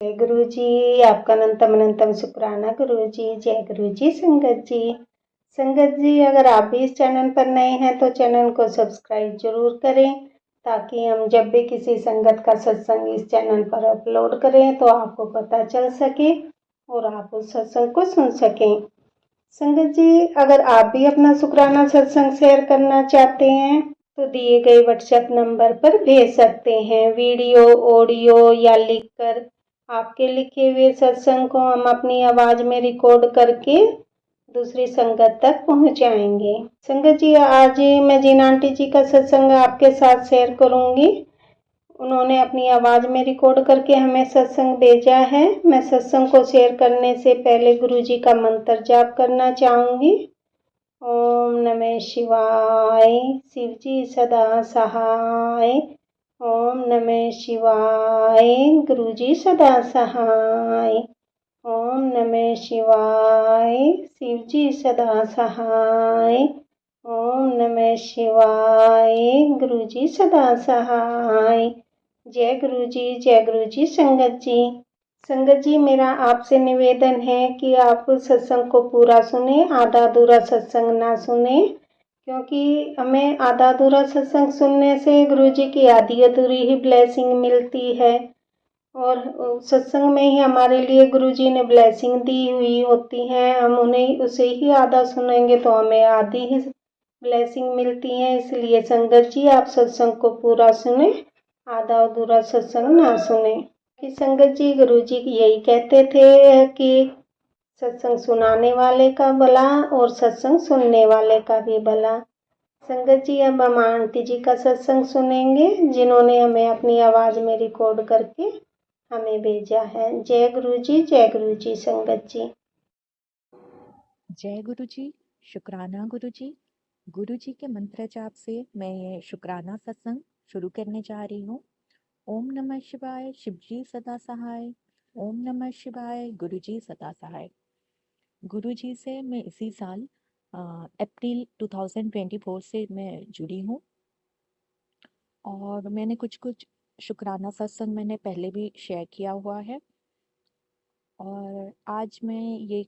जय गुरु जी। आपका अनंतम अनंतम शुक्राना गुरु जी। जय गुरु जी। संगत जी, अगर आप भी इस चैनल पर नए हैं तो चैनल को सब्सक्राइब जरूर करें, ताकि हम जब भी किसी संगत का सत्संग इस चैनल पर अपलोड करें तो आपको पता चल सके और आप उस सत्संग को सुन सकें। संगत जी, अगर आप भी अपना शुक्राना सत्संग शेयर करना चाहते हैं तो दिए गए व्हाट्सएप नंबर पर भेज सकते हैं। वीडियो, ऑडियो या लिखकर आपके लिखे हुए सत्संग को हम अपनी आवाज में रिकॉर्ड करके दूसरी संगत तक पहुंचाएंगे। संगत जी, आज मैं जिन आंटी जी का सत्संग आपके साथ शेयर करूंगी, उन्होंने अपनी आवाज में रिकॉर्ड करके हमें सत्संग भेजा है। मैं सत्संग को शेयर करने से पहले गुरु जी का मंत्र जाप करना चाहूंगी। ओम नमः शिवाय, शिव जी सदा सहाय। ओम नमः शिवाय, गुरु जी सदा सहाय। ओम नमः शिवाय, शिव जी सदा सहाय। ओम नमः शिवाय, गुरु जी सदा सहाय। जय गुरु जी। जय गुरु जी। संगत जी, मेरा आपसे निवेदन है कि आप सत्संग को पूरा सुने, आधा अधूरा सत्संग ना सुने, क्योंकि हमें आधा अधूरा सत्संग सुनने से गुरु जी की आधी अधूरी ही ब्लेसिंग मिलती है, और सत्संग में ही हमारे लिए गुरु जी ने ब्लेसिंग दी हुई होती है। हम उन्हें उसे ही आधा सुनेंगे तो हमें आधी ही ब्लेसिंग मिलती है। इसलिए संगत जी, आप सत्संग को पूरा सुने, आधा अधूरा सत्संग ना सुने। कि संगत जी, गुरु जी यही कहते थे कि सत्संग सुनाने वाले का भला और सत्संग सुनने वाले का भी भला। संगत जी, अब हम आंटी जी का सत्संग सुनेंगे, जिन्होंने हमें अपनी आवाज में रिकॉर्ड करके हमें भेजा है। जय गुरु जी। जय गुरु जी। संगत जी, जय गुरु जी। शुक्राना गुरु जी। गुरु जी के मंत्र जाप से मैं ये शुक्राना सत्संग शुरू करने जा रही हूँ। ओम नमः शिवाय, शिव जी सदा सहाय। ओम नमः शिवाय, गुरु जी सदा सहाय। गुरु जी से मैं इसी साल अप्रैल 2024 से मैं जुड़ी हूँ, और मैंने कुछ कुछ शुक्राना सत्संग मैंने पहले भी शेयर किया हुआ है। और आज मैं ये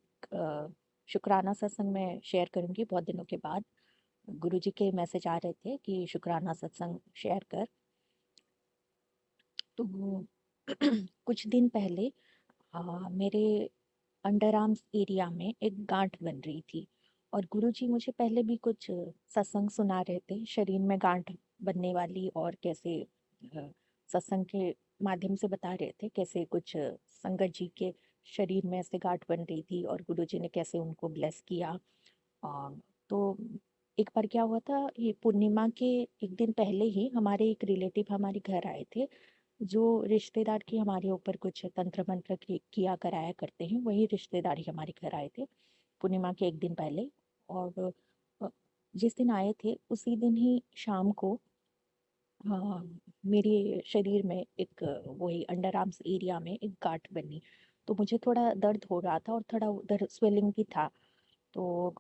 शुक्राना सत्संग में शेयर करूँगी बहुत दिनों के बाद। गुरुजी के मैसेज आ रहे थे कि शुक्राना सत्संग शेयर कर। तो कुछ दिन पहले मेरे अंडर आर्म्स एरिया में एक गांठ बन रही थी, और गुरुजी मुझे पहले भी कुछ सत्संग सुना रहे थे शरीर में गांठ बनने वाली, और कैसे सत्संग के माध्यम से बता रहे थे कैसे कुछ संगत जी के शरीर में ऐसे गांठ बन रही थी और गुरुजी ने कैसे उनको ब्लेस किया। तो एक बार क्या हुआ था, ये पूर्णिमा के एक दिन पहले ही हमारे एक रिलेटिव हमारे घर आए थे, जो रिश्तेदार की हमारे ऊपर कुछ तंत्र मंत्र किया कराया करते हैं, वही रिश्तेदार ही हमारे घर आए थे पूर्णिमा के एक दिन पहले। और अ, जिस दिन आए थे उसी दिन ही शाम को हाँ, मेरे शरीर में एक वही अंडर आर्म्स एरिया में एक गांठ बनी। तो मुझे थोड़ा दर्द हो रहा था और थोड़ा उधर स्वेलिंग भी था। तो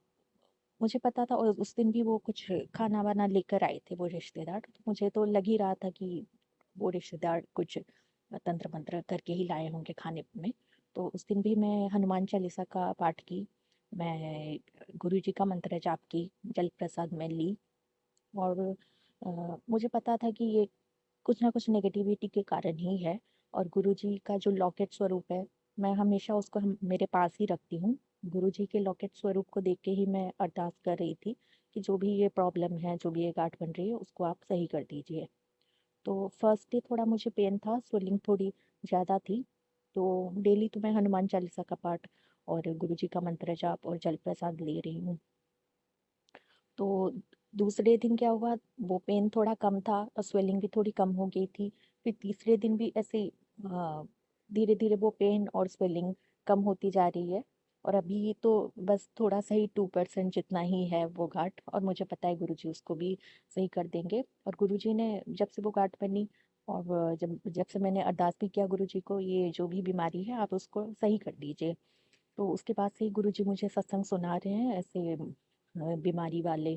मुझे पता था, और उस दिन भी वो कुछ खाना वाना लेकर आए थे वो रिश्तेदार, तो मुझे तो लग ही रहा था कि वो रिश्तेदार कुछ तंत्र मंत्र करके ही लाए होंगे खाने में। तो उस दिन भी मैं हनुमान चालीसा का पाठ की, मैं गुरु जी का मंत्र जाप की, जल प्रसाद में ली। और मुझे पता था कि ये कुछ ना कुछ नेगेटिविटी के कारण ही है। और गुरु जी का जो लॉकेट स्वरूप है, मैं हमेशा उसको मेरे पास ही रखती हूँ। गुरु जी के लॉकेट स्वरूप को देख के ही मैं अरदास कर रही थी कि जो भी ये प्रॉब्लम है, जो भी ये गांठ बन रही है, उसको आप सही कर दीजिए। तो फर्स्ट डे थोड़ा मुझे पेन था, स्वेलिंग थोड़ी ज़्यादा थी। तो डेली तो मैं हनुमान चालीसा का पाठ और गुरु जी का मंत्र जाप और जल प्रसाद ले रही हूँ। तो दूसरे दिन क्या हुआ, वो पेन थोड़ा कम था और स्वेलिंग भी थोड़ी कम हो गई थी। फिर तीसरे दिन भी ऐसे धीरे धीरे वो पेन और स्वेलिंग कम होती जा रही है, और अभी तो बस थोड़ा सा ही 2% जितना ही है वो गांठ, और मुझे पता है गुरुजी उसको भी सही कर देंगे। और गुरुजी ने जब से वो गांठ बनी, और जब जब से मैंने अरदास भी किया गुरुजी को, ये जो भी बीमारी है आप उसको सही कर दीजिए, तो उसके बाद से ही गुरुजी मुझे सत्संग सुना रहे हैं ऐसे बीमारी वाले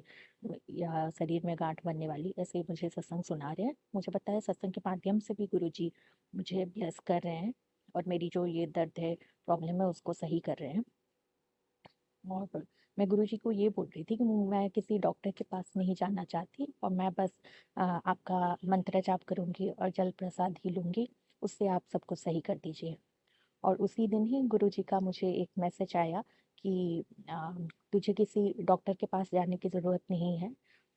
या शरीर में गांठ बनने वाली, ऐसे मुझे सत्संग सुना रहे हैं। मुझे पता है सत्संग के माध्यम से भी गुरुजी मुझे ब्लेस कर रहे हैं। और मेरी जो ये दर्द है, प्रॉब्लम है, उसको सही कर रहे हैं। और मैं गुरुजी को ये बोल रही थी कि मैं किसी डॉक्टर के पास नहीं जाना चाहती, और मैं बस आपका मंत्र जाप करूँगी और जल प्रसाद ही लूँगी, उससे आप सबको सही कर दीजिए। और उसी दिन ही गुरुजी का मुझे एक मैसेज आया कि तुझे किसी डॉक्टर के पास जाने की ज़रूरत नहीं है,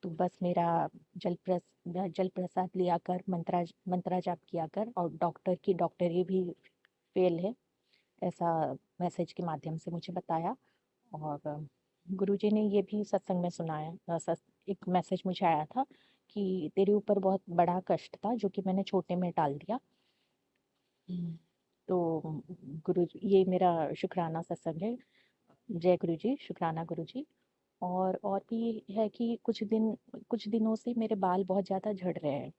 तू बस मेरा जल प्रसाद लिया कर, मंत्रा जाप किया कर, और डॉक्टर की डॉक्टरी भी फेल है, ऐसा मैसेज के माध्यम से मुझे बताया। और गुरुजी ने ये भी सत्संग में सुनाया, एक मैसेज मुझे आया था कि तेरे ऊपर बहुत बड़ा कष्ट था जो कि मैंने छोटे में टाल दिया। तो गुरु ये मेरा शुक्राना सत्संग है। जय गुरु जी, शुक्राना गुरु जी। और भी है कि कुछ दिनों से मेरे बाल बहुत ज़्यादा झड़ रहे हैं।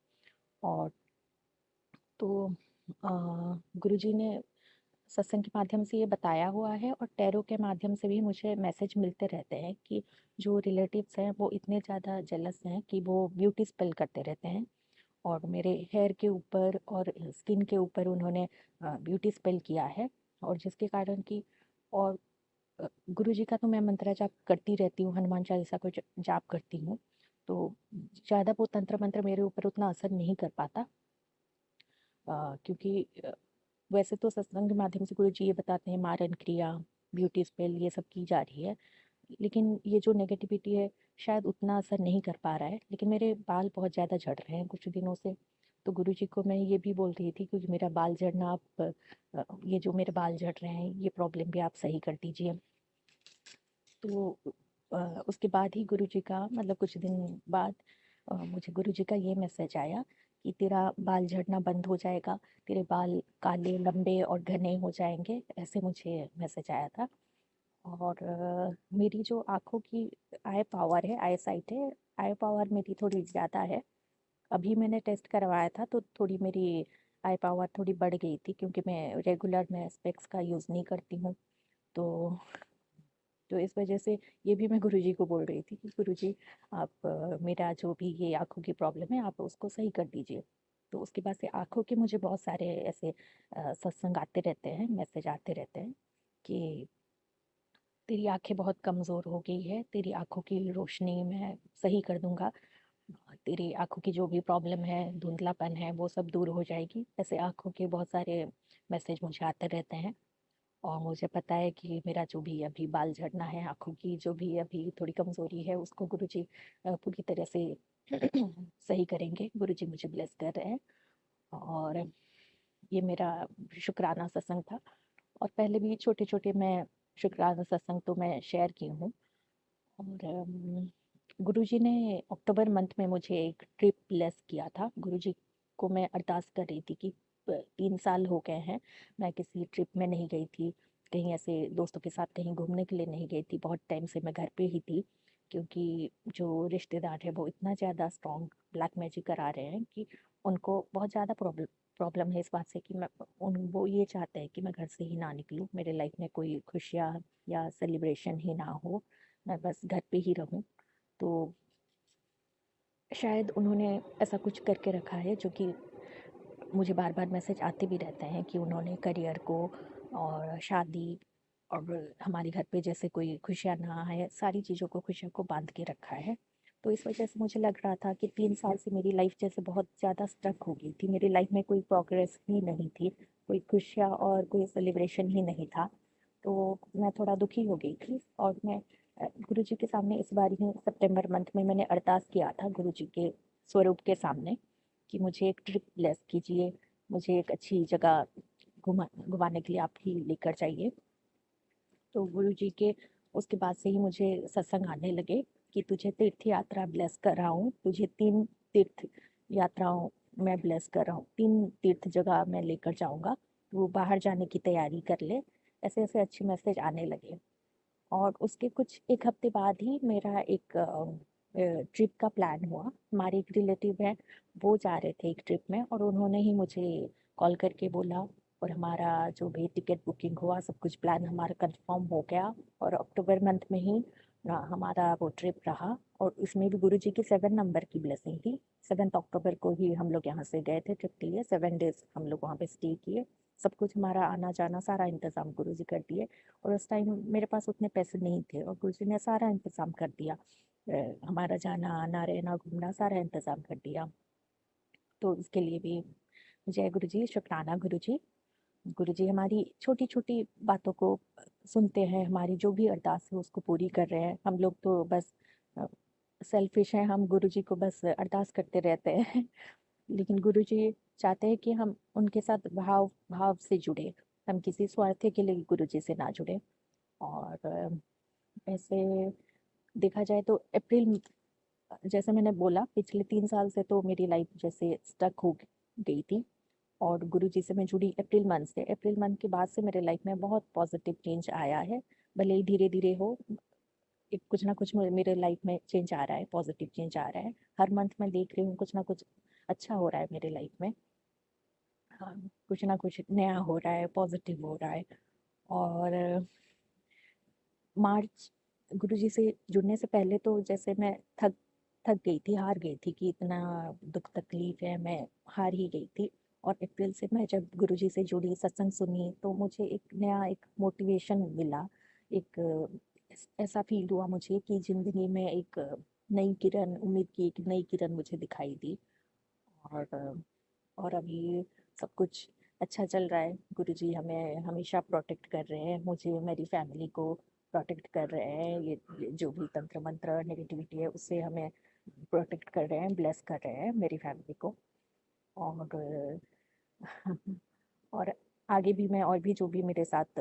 और तो गुरुजी ने सत्संग के माध्यम से ये बताया हुआ है, और टैरो के माध्यम से भी मुझे मैसेज मिलते रहते हैं कि जो रिलेटिव्स हैं वो इतने ज़्यादा जेलस हैं कि वो ब्यूटी स्पेल करते रहते हैं, और मेरे हेयर के ऊपर और स्किन के ऊपर उन्होंने ब्यूटी स्पेल किया है। और जिसके कारण कि और गुरुजी का तो मैं मंत्र जाप करती रहती हूँ, हनुमान चालीसा को जाप करती हूँ, तो ज़्यादा वो तंत्र मंत्र मेरे ऊपर उतना असर नहीं कर पाता। क्योंकि वैसे तो सत्संग के माध्यम से गुरुजी ये बताते हैं मारन क्रिया, ब्यूटी स्पेल ये सब की जा रही है, लेकिन ये जो नेगेटिविटी है शायद उतना असर नहीं कर पा रहा है। लेकिन मेरे बाल बहुत ज़्यादा झड़ रहे हैं कुछ दिनों से, तो गुरुजी को मैं ये भी बोल रही थी क्योंकि मेरा बाल झड़ना आप ये जो मेरे बाल झड़ रहे हैं ये प्रॉब्लम भी आप सही कर दीजिए। तो उसके बाद ही गुरुजी का मतलब कुछ दिन बाद मुझे गुरुजी का ये मैसेज आया कि तेरा बाल झड़ना बंद हो जाएगा, तेरे बाल काले लंबे और घने हो जाएंगे, ऐसे मुझे मैसेज आया था। और मेरी जो आँखों की आई पावर है, आई साइट है, आई पावर मेरी थोड़ी ज़्यादा है। अभी मैंने टेस्ट करवाया था तो थोड़ी मेरी आई पावर थोड़ी बढ़ गई थी, क्योंकि मैं स्पेक्स का यूज़ नहीं करती हूँ। तो इस वजह से ये भी मैं गुरुजी को बोल रही थी कि गुरुजी आप मेरा जो भी ये आँखों की प्रॉब्लम है आप उसको सही कर दीजिए। तो उसके बाद से आँखों के मुझे बहुत सारे ऐसे सत्संग आते रहते हैं, मैसेज आते रहते हैं कि तेरी आँखें बहुत कमज़ोर हो गई है, तेरी आँखों की रोशनी मैं सही कर दूँगा, तेरी आँखों की जो भी प्रॉब्लम है, धुंधलापन है, वो सब दूर हो जाएगी। ऐसे आँखों के बहुत सारे मैसेज मुझे आते रहते हैं। और मुझे पता है कि मेरा जो भी अभी बाल झड़ना है, आँखों की जो भी अभी थोड़ी कमज़ोरी है, उसको गुरुजी पूरी तरह से सही करेंगे। गुरुजी मुझे ब्लेस कर रहे हैं। और ये मेरा शुक्राना सत्संग था। और पहले भी छोटे-छोटे मैं शुक्राना सत्संग तो मैं शेयर की हूँ। और गुरुजी ने अक्टूबर मंथ में मुझे एक ट्रिप ब्लेस किया था। गुरुजी को मैं अरदास कर रही थी कि 3 साल हो गए हैं, मैं किसी ट्रिप में नहीं गई थी, कहीं ऐसे दोस्तों के साथ कहीं घूमने के लिए नहीं गई थी। बहुत टाइम से मैं घर पे ही थी, क्योंकि जो रिश्तेदार हैं वो इतना ज़्यादा स्ट्रॉन्ग ब्लैक मैजिक करा रहे हैं कि उनको बहुत ज़्यादा प्रॉब्लम है इस बात से कि वो ये चाहते हैं कि मैं घर से ही ना निकलूँ, मेरे लाइफ में कोई खुशियाँ या सेलिब्रेशन ही ना हो, मैं बस घर पे ही रहूँ। तो शायद उन्होंने ऐसा कुछ करके रखा है, जो कि मुझे बार-बार मैसेज आते भी रहते हैं कि उन्होंने करियर को और शादी और हमारे घर पे जैसे कोई खुशियाँ ना आए, सारी चीज़ों को, खुशियों को बाँध के रखा है। तो इस वजह से मुझे लग रहा था कि 3 साल से मेरी लाइफ़ जैसे बहुत ज़्यादा स्टक हो गई थी। मेरी लाइफ़ में कोई प्रोग्रेस ही नहीं थी, कोई खुशियाँ और कोई सेलिब्रेशन ही नहीं था। तो मैं थोड़ा दुखी हो गई थी, और मैं गुरुजी के सामने इस बार ही सितंबर मंथ में मैंने अरदास किया था गुरुजी के स्वरूप के सामने कि मुझे एक ट्रिप ब्लेस कीजिए, मुझे एक अच्छी जगह घुमाने के लिए आप ही लेकर जाइए। तो गुरुजी के उसके बाद से ही मुझे सत्संग आने लगे कि तुझे तीर्थ यात्रा ब्लेस कर रहा हूँ, तुझे 3 तीर्थ यात्राओं मैं ब्लेस कर रहा हूँ, 3 तीर्थ जगह मैं लेकर जाऊँगा, तू बाहर जाने की तैयारी कर ले। ऐसे-ऐसे अच्छे मैसेज आने लगे। और उसके कुछ 1 हफ्ते बाद ही मेरा एक ट्रिप का प्लान हुआ। हमारे एक रिलेटिव हैं, वो जा रहे थे एक ट्रिप में, और उन्होंने ही मुझे कॉल करके बोला, और हमारा जो भी टिकट बुकिंग हुआ, सब कुछ प्लान हमारा कंफर्म हो गया। और अक्टूबर मंथ में ही हमारा वो ट्रिप रहा, और इसमें भी गुरुजी की 7 नंबर की ब्लेसिंग थी। 7th अक्टूबर को ही हम लोग यहाँ से गए थे ट्रिप के लिए, 7 डेज़ हम लोग वहाँ पे स्टे किए। सब कुछ हमारा आना-जाना सारा इंतज़ाम गुरुजी कर दिए और उस टाइम मेरे पास उतने पैसे नहीं थे और गुरुजी ने सारा इंतज़ाम कर दिया। हमारा जाना, आना, रहना, घूमना सारा इंतज़ाम कर दिया। तो इसके लिए भी जय गुरुजी, शुकराना गुरुजी। गुरुजी हमारी छोटी-छोटी बातों को सुनते हैं, हमारी जो भी अरदास है उसको पूरी कर रहे हैं। हम लोग तो बस अ, सेल्फ़िश हैं, हम गुरुजी को बस अरदास करते रहते हैं। लेकिन गुरुजी चाहते हैं कि हम उनके साथ भाव भाव से जुड़े, हम किसी स्वार्थ के लिए गुरुजी से ना जुड़े। और ऐसे देखा जाए तो अप्रैल, जैसे मैंने बोला पिछले 3 साल से तो मेरी लाइफ़ जैसे स्टक हो गई थी और गुरुजी से मैं जुड़ी अप्रैल मंथ से। अप्रैल मंथ के बाद से मेरे लाइफ़ में बहुत पॉज़िटिव चेंज आया है, भले ही धीरे-धीरे हो, एक कुछ ना कुछ मेरे लाइफ़ में चेंज आ रहा है, पॉज़िटिव चेंज आ रहा है। हर मंथ मैं देख रही हूँ कुछ ना कुछ अच्छा हो रहा है मेरे लाइफ़ में। हाँ, कुछ ना कुछ नया हो रहा है, पॉज़िटिव हो रहा है। और मार्च गुरुजी से जुड़ने से पहले तो जैसे मैं थक थक गई थी, हार गई थी कि इतना दुःख तकलीफ़ है, मैं हार ही गई थी। और अप्रैल से मैं जब गुरुजी से जुड़ी, सत्संग सुनी, तो मुझे एक नया एक मोटिवेशन मिला। एक ऐसा फ़ील हुआ मुझे कि ज़िंदगी में एक नई किरण, उम्मीद की एक नई किरण मुझे दिखाई दी। और और अभी सब कुछ अच्छा चल रहा है। गुरुजी हमें हमेशा प्रोटेक्ट कर रहे हैं, मुझे, मेरी फैमिली को प्रोटेक्ट कर रहे हैं। ये जो भी तंत्र मंत्र नेगेटिविटी है उससे हमें प्रोटेक्ट कर रहे हैं, ब्लेस कर रहे हैं मेरी फैमिली को। और और आगे भी मैं और भी जो भी मेरे साथ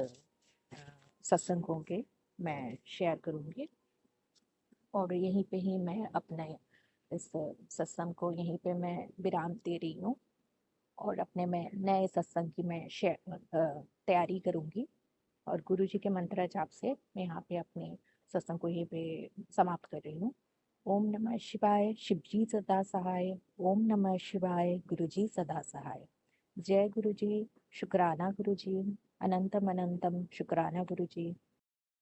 सत्संग होंगे मैं शेयर करूँगी। और यहीं पे ही मैं अपने इस सत्संग को यहीं पे मैं विराम दे रही हूँ और अपने में नए सत्संग की मैं तैयारी करूँगी। और गुरुजी के मंत्र जाप से मैं यहाँ पे अपने सत्संग को यहीं पे समाप्त कर रही हूँ। ओम नमः शिवाय, शिवजी सदा सहाय। ओम नमः शिवाय, गुरुजी सदा सहाय। जय गुरुजी, शुक्राना गुरुजी, अनंतम अनंतम शुक्राना गुरुजी।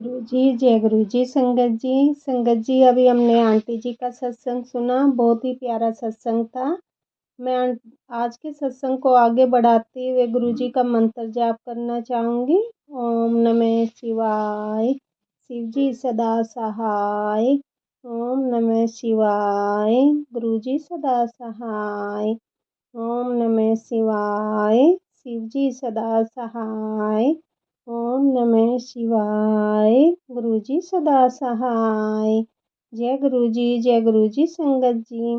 गुरु जी, जय गुरु जी। संगत जी अभी हमने आंटी जी का सत्संग सुना, बहुत ही प्यारा सत्संग था। मैं आज के सत्संग को आगे बढ़ाते हुए गुरु जी का मंत्र जाप करना चाहूँगी। ओम नमः शिवाय, शिव जी सदा सहाय। ओम नमः शिवाय, गुरु जी सदा सहाय। ओम नमः शिवाय, शिव जी सदा सहाय। ओम नमः शिवाय, गुरु जी सदा सहाय। जय गुरु जी, जय गुरु जी। संगत जी